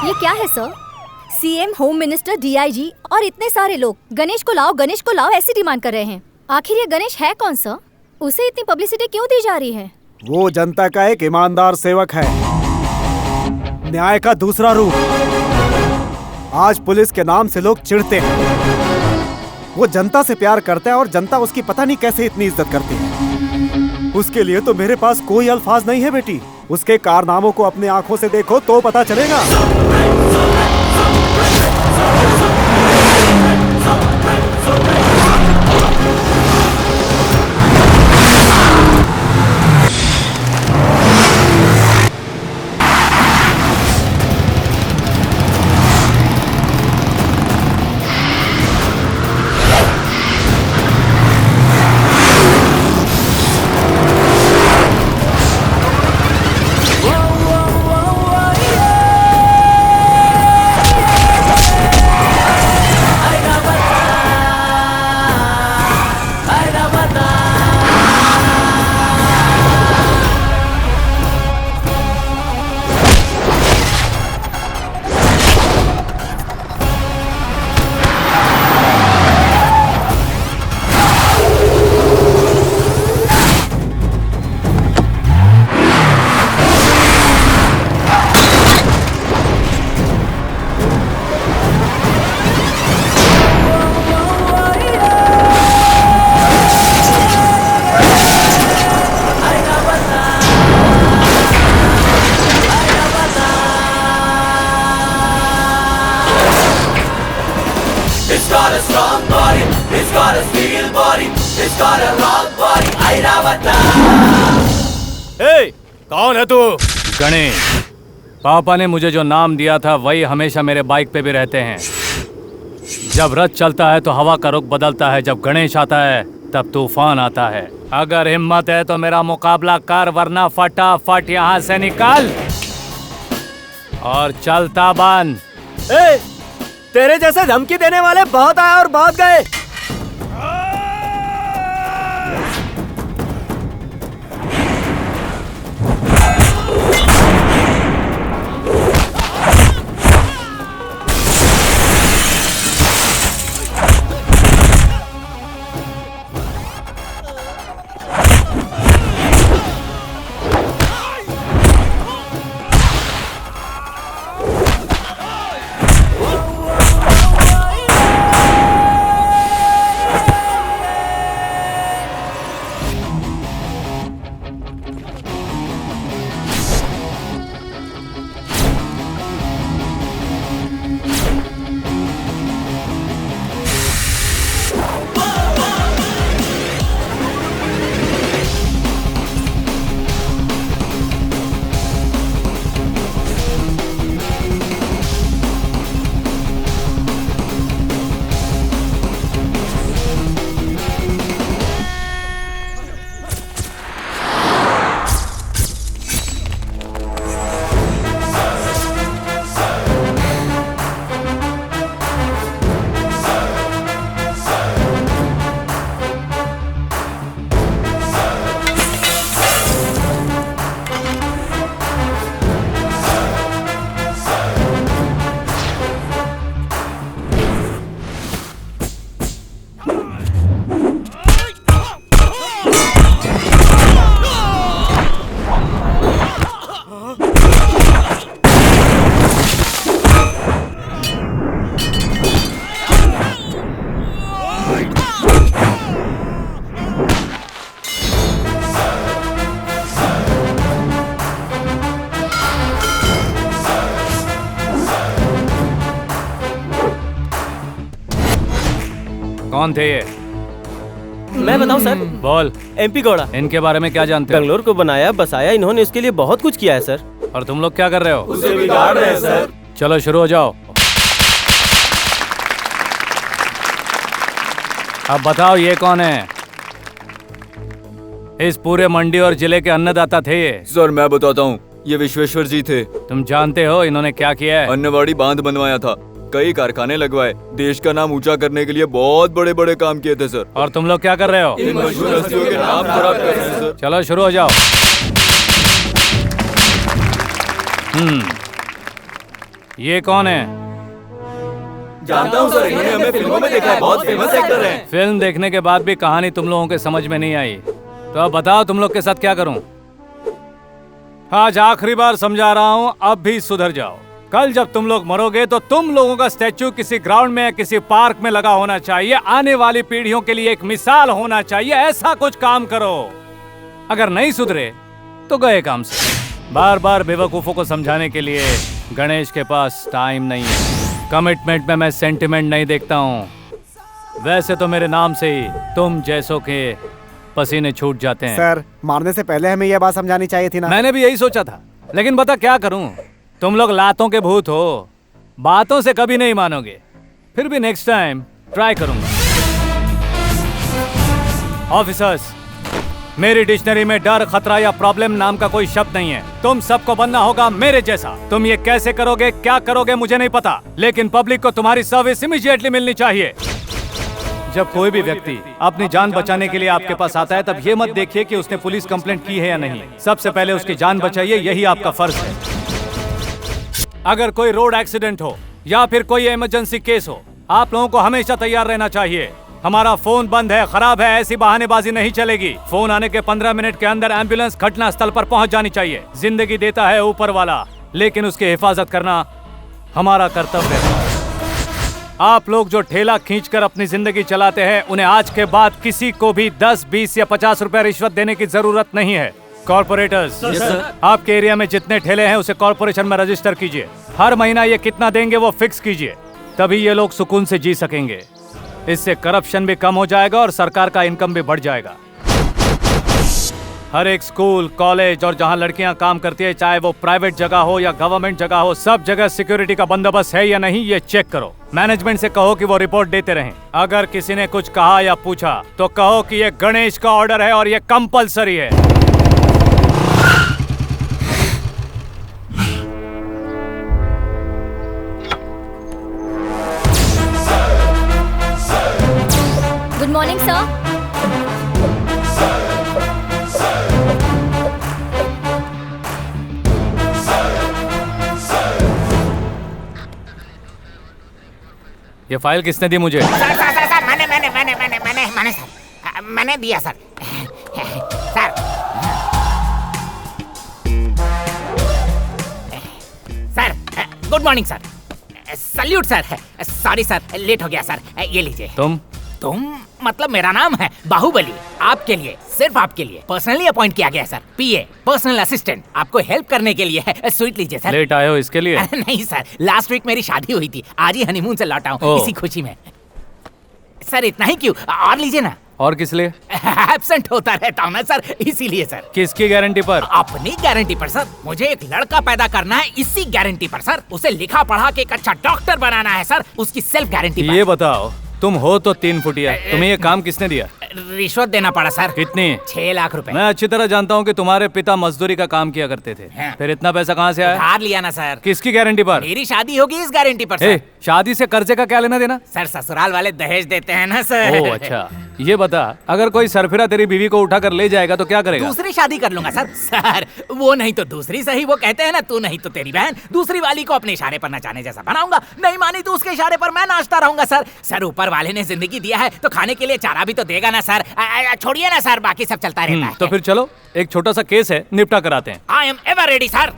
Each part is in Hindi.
ये क्या है sir? CM, home minister, DIG और इतने सारे लोग गणेश को लाओ ऐसी डिमांड कर रहे हैं। आखिर ये गणेश है कौन सर? उसे इतनी पब्लिसिटी क्यों दी जा रही है? वो जनता का एक ईमानदार सेवक है, न्याय का दूसरा रूप। आज पुलिस के नाम से लोग चिढ़ते हैं। वो जनता से प्यार करता है और जनता उसकी पता नहीं कैसे इतनी इज्जत करती है। उसके लिए तो मेरे पास कोई अल्फाज नहीं है बेटी। उसके कारनामों को अपने आंखों से देखो तो पता चलेगा। It's got a strong body, it's got a steel body, it's got a rock body, Airavata. ए, कौन है तू? गणेश। पापा ने मुझे जो नाम दिया था वही हमेशा मेरे बाइक पे भी रहते हैं। जब रथ चलता है तो हवा का रुख बदलता है, जब गणेश आता है तब तूफान आता है। अगर हिम्मत है तो मेरा मुकाबला कर, वरना फटाफट यहाँ से निकल और चलता बन। ए, तेरे जैसे धमकी देने वाले बहुत आए और बहुत गए। कौन थे ये? मैं बताऊं सर? बोल। एमपी गौड़ा। इनके बारे में क्या जानते हो? बेंगलोर को बनाया बसाया, इन्होंने इसके लिए बहुत कुछ किया है सर। और तुम लोग क्या कर रहे हो? उसे बिगाड़ रहे हैं सर। चलो शुरू हो जाओ। अब बताओ ये कौन है? इस पूरे मंडी और जिले के अन्नदाता थे ये। सर मैं बताता हूँ, ये विश्वेश्वर जी थे। तुम जानते हो इन्होंने क्या किया है? अन्नवाड़ी बांध बनवाया था, कई कारखाने लगवाए, देश का नाम ऊंचा करने के लिए बहुत बड़े बड़े काम किए थे सर। और तुम लोग क्या कर रहे हो? इन मशहूर हस्तियों के नाम खराब कर रहे हैं सर। चलो शुरू हो जाओ। ये कौन है? जानता हूँ सर, इन्होंने हमें फिल्मों में देखा है, बहुत फेमस एक्टर हैं। फिल्म देखने के बाद भी कहानी तुम लोगों के समझ में नहीं आई, तो अब बताओ तुम लोग के साथ क्या करूं? आज आखिरी बार समझा रहा हूं, अब भी सुधर जाओ। कल जब तुम लोग मरोगे तो तुम लोगों का स्टैचू किसी ग्राउंड में या किसी पार्क में लगा होना चाहिए। आने वाली पीढ़ियों के लिए एक मिसाल होना चाहिए। ऐसा कुछ काम करो। अगर नहीं सुधरे तो गए काम से। बार बार बेवकूफों को समझाने के लिए गणेश के पास टाइम नहीं है। कमिटमेंट में मैं सेंटिमेंट नहीं देखता हूँ। वैसे तो मेरे नाम से ही तुम जैसों के पसीने छूट जाते हैं। सर, मारने से पहले हमें यह बात समझानी चाहिए थी ना। मैंने भी यही सोचा था, लेकिन बता क्या करूं? तुम लोग लातों के भूत हो, बातों से कभी नहीं मानोगे। फिर भी नेक्स्ट टाइम ट्राई करूंगा। ऑफिसर्स, मेरी डिक्शनरी में डर, खतरा या प्रॉब्लम नाम का कोई शब्द नहीं है। तुम सबको बनना होगा मेरे जैसा। तुम ये कैसे करोगे, क्या करोगे मुझे नहीं पता, लेकिन पब्लिक को तुम्हारी सर्विस इमीडिएटली मिलनी चाहिए। जब कोई भी व्यक्ति अपनी जान बचाने के लिए आपके पास आता है, तब ये मत देखिए कि उसने पुलिस कंप्लेंट की है या नहीं। सबसे पहले उसकी जान बचाइए, यही आपका फर्ज है। अगर कोई रोड एक्सीडेंट हो या फिर कोई इमरजेंसी केस हो, आप लोगों को हमेशा तैयार रहना चाहिए। हमारा फोन बंद है, खराब है, ऐसी बहानेबाजी नहीं चलेगी। फोन आने के 15 मिनट के अंदर एम्बुलेंस घटना स्थल पर पहुंच जानी चाहिए। जिंदगी देता है ऊपर वाला, लेकिन उसकी हिफाजत करना हमारा कर्तव्य है। आप लोग जो ठेला खींचकर अपनी जिंदगी चलाते हैं, उन्हें आज के बाद किसी को भी 10, 20 या 50 रुपए रिश्वत देने की जरूरत नहीं है। कॉर्पोरेटर्स, आपके एरिया में जितने ठेले हैं उसे कॉर्पोरेशन में रजिस्टर कीजिए। हर महीना ये कितना देंगे वो फिक्स कीजिए, तभी ये लोग सुकून से जी सकेंगे। इससे करप्शन भी कम हो जाएगा और सरकार का इनकम भी बढ़ जाएगा। हर एक स्कूल, कॉलेज और जहां लड़कियां काम करती है, चाहे वो प्राइवेट जगह हो या गवर्नमेंट जगह हो, सब जगह सिक्योरिटी का बंदोबस्त है या नहीं ये चेक करो। मैनेजमेंट से कहो कि वो रिपोर्ट देते रहें। अगर किसी ने कुछ कहा या पूछा तो कहो कि ये गणेश का ऑर्डर है और ये कंपलसरी है। Good morning sir. ये फाइल किसने दी मुझे? सर मैंने दिया sir. Sir good morning sir. Salute sir. Sorry sir, late हो गया सर। ये लीजिए। तुम मतलब मेरा नाम है बाहुबली। आपके लिए, सिर्फ आपके लिए पर्सनली अपॉइंट किया गया सर। पीए, पर्सनल असिस्टेंट, आपको हेल्प करने के लिए है। स्वीट लीजिए सर। लेट आए हो इसके लिए? नहीं सर, लास्ट वीक मेरी शादी हुई थी, आज ही हनीमून से लौटा हूँ, इसी खुशी में। सर इतना ही क्यों, और लीजिए ना। और किस लिए? एब्सेंट होता रहता हूँ ना सर, इसीलिए सर। किसकी गारंटी पर? अपनी गारंटी पर सर। मुझे एक लड़का पैदा करना है, इसी गारंटी पर सर। उसे लिखा पढ़ा के एक अच्छा डॉक्टर बनाना है सर, उसकी सेल्फ गारंटी पर। ये बताओ, तुम हो तो 3 फुटिया, तुम्हें ये काम किसने दिया? रिश्वत देना पड़ा सर। कितनी? 6 लाख रुपए। मैं अच्छी तरह जानता हूँ कि तुम्हारे पिता मजदूरी का काम किया करते थे। हाँ। फिर इतना पैसा कहाँ से आया? उधार लिया ना सर। किसकी गारंटी पर? मेरी शादी होगी इस गारंटी पर सर। शादी से कर्जे का क्या लेना देना? सर ससुराल वाले दहेज देते हैं ना सर। ओह अच्छा। ये बता, अगर कोई सरफिरा तेरी बीवी को उठाकर ले जाएगा तो क्या करेगा? दूसरी शादी कर लूंगा सर। सर वो नहीं तो दूसरी सही, वो कहते हैं ना, तू नहीं तो तेरी बहन। दूसरी वाली को अपने इशारे पर नचाने जैसा बनाऊंगा, नहीं मानी तो उसके इशारे पर मैं नाचता रहूंगा सर। सर ऊपर वाले ने जिंदगी दिया है तो खाने के लिए चारा भी तो देगा ना सर। छोड़िए ना सर, बाकी सब चलता रहता है। तो फिर चलो, एक छोटा सा केस है, निपटा कराते हैं। I am ever ready sir.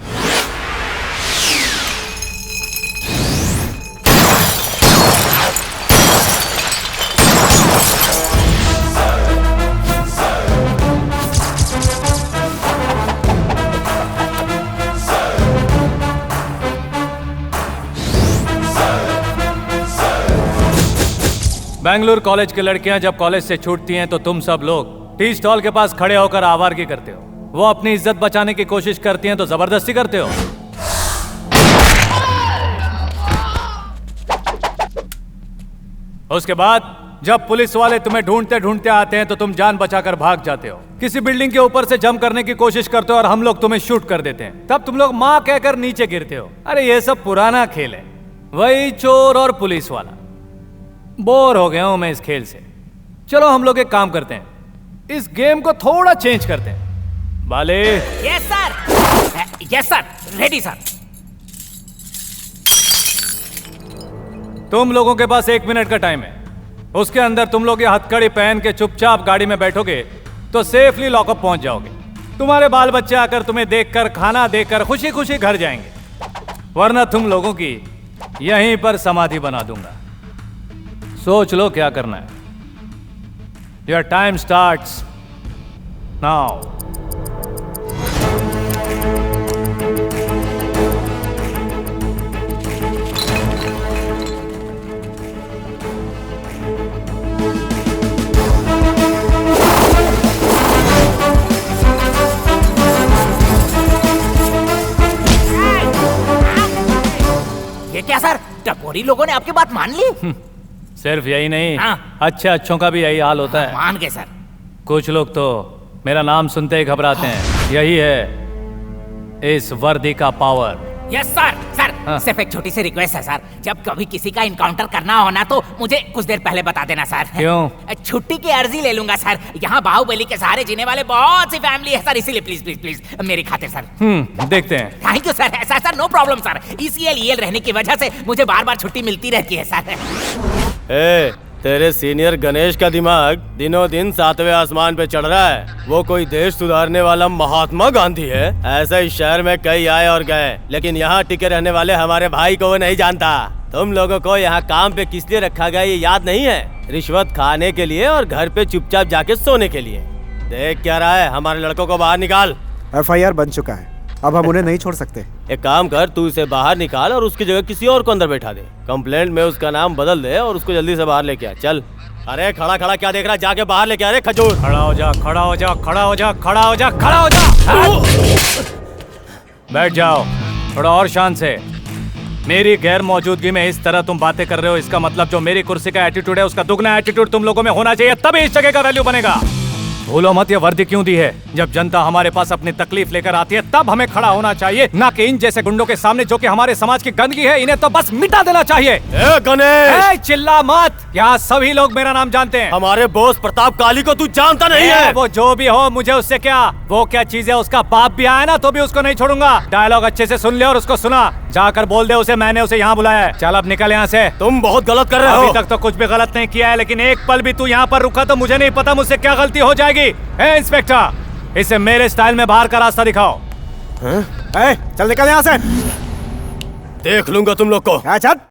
Bengaluru college की लड़कियां जब कॉलेज से छूटती हैं तो तुम सब लोग टी स्टॉल के पास खड़े होकर आवारगी करते हो। वो अपनी इज्जत बचाने की कोशिश करती हैं तो जबरदस्ती करते हो। उसके बाद जब पुलिस वाले तुम्हें ढूंढते ढूंढते आते हैं तो तुम जान बचाकर भाग जाते हो। किसी बिल्डिंग के ऊपर से जंप करने की कोशिश करते हो और हम लोग तुम्हें शूट कर देते हैं। तब तुम लोग माँ कहकर नीचे गिरते हो। अरे ये सब पुराना खेल है, वही चोर और पुलिस वाला। बोर हो गया हूं मैं इस खेल से। चलो हम लोग एक काम करते हैं, इस गेम को थोड़ा चेंज करते हैं। बाले। Yes sir, ready sir. तुम लोगों के पास 1 मिनट का टाइम है। उसके अंदर तुम लोग ये हथकड़ी पहन के चुपचाप गाड़ी में बैठोगे तो सेफली लॉकअप पहुंच जाओगे। तुम्हारे बाल बच्चे आकर तुम्हें देखकर, खाना देकर खुशी खुशी घर जाएंगे, वरना तुम लोगों की यहीं पर समाधि बना दूंगा। सोच लो क्या करना है। Your time starts now. ये क्या सर, टपोरी लोगों ने आपकी बात मान ली? सिर्फ यही नहीं, हाँ। अच्छे अच्छों का भी यही हाल होता है। मान गए सर। कुछ लोग तो मेरा नाम सुनते ही घबराते हैं। यही है इस वर्दी का पावर। Yes sir. सर हाँ। सिर्फ एक छोटी सी रिक्वेस्ट है सर, जब कभी किसी का इनकाउंटर करना हो ना तो मुझे कुछ देर पहले बता देना सर। क्यों? छुट्टी की अर्जी ले लूंगा सर। यहाँ बाहुबली के सहारे जीने वाले बहुत सी फैमिली है सर, इसीलिए प्लीज प्लीज प्लीज मेरी खातिर सर। देखते हैं। Thank you sir. ऐसा sir, no problem sir. ECL रहने की वजह से मुझे बार बार छुट्टी मिलती रहती है सर। ए, तेरे सीनियर गणेश का दिमाग दिनों दिन 7वें आसमान पे चढ़ रहा है। वो कोई देश सुधारने वाला महात्मा गांधी है? ऐसा इस शहर में कई आए और गए, लेकिन यहाँ टिके रहने वाले हमारे भाई को वो नहीं जानता। तुम लोगों को यहाँ काम पे किस लिए रखा गया ये याद नहीं है? रिश्वत खाने के लिए और घर पे चुपचाप जाके सोने के लिए। देख क्या रहा है, हमारे लड़कों को बाहर निकाल। FIR बन चुका है, अब हम उन्हें नहीं छोड़ सकते। एक काम कर, तू इसे बाहर निकाल और उसकी जगह किसी और को अंदर बैठा दे। कंप्लेंट में उसका नाम बदल दे और उसको जल्दी से बाहर लेके आ। चल। अरे खड़ा खड़ा क्या देख रहा, जाके बाहर लेके आ रे खजूर। खड़ा हो जा, खड़ा हो जा, खड़ा हो जा, खड़ा हो जा, खड़ा हो जा। बैठ जाओ थोड़ा और शान से। मेरी गैर मौजूदगी में इस तरह तुम बातें कर रहे हो, इसका मतलब जो मेरी कुर्सी का एटीट्यूड है उसका दुगना एटीट्यूड तुम लोगों में होना चाहिए, तभी इस जगह का वैल्यू बनेगा। भूलो मत ये वर्दी क्यों दी है। जब जनता हमारे पास अपनी तकलीफ लेकर आती है तब हमें खड़ा होना चाहिए, ना कि इन जैसे गुंडों के सामने जो कि हमारे समाज की गंदगी है। इन्हें तो बस मिटा देना चाहिए। गणेश, चिल्ला मत, यहाँ सभी लोग मेरा नाम जानते हैं। हमारे बॉस प्रताप काली को तू जानता नहीं है? वो जो भी हो, मुझे उससे क्या। वो क्या चीज है, उसका बाप भी आया ना तो भी उसको नहीं छोड़ूंगा। डायलॉग अच्छे से सुन ले और उसको सुना। जाकर बोल दे उसे मैंने उसे यहाँ बुलाया है। चल अब निकल यहाँ से। तुम बहुत गलत कर रहे हो। अभी तक तो कुछ भी गलत नहीं किया है, लेकिन एक पल भी तू यहाँ पर रुका तो मुझे नहीं पता मुझसे क्या गलती हो जाएगी। इंस्पेक्टर, इसे मेरे स्टाइल में बाहर का रास्ता दिखाओ। चल निकल यहाँ से। देख लूंगा तुम लोग को। चल।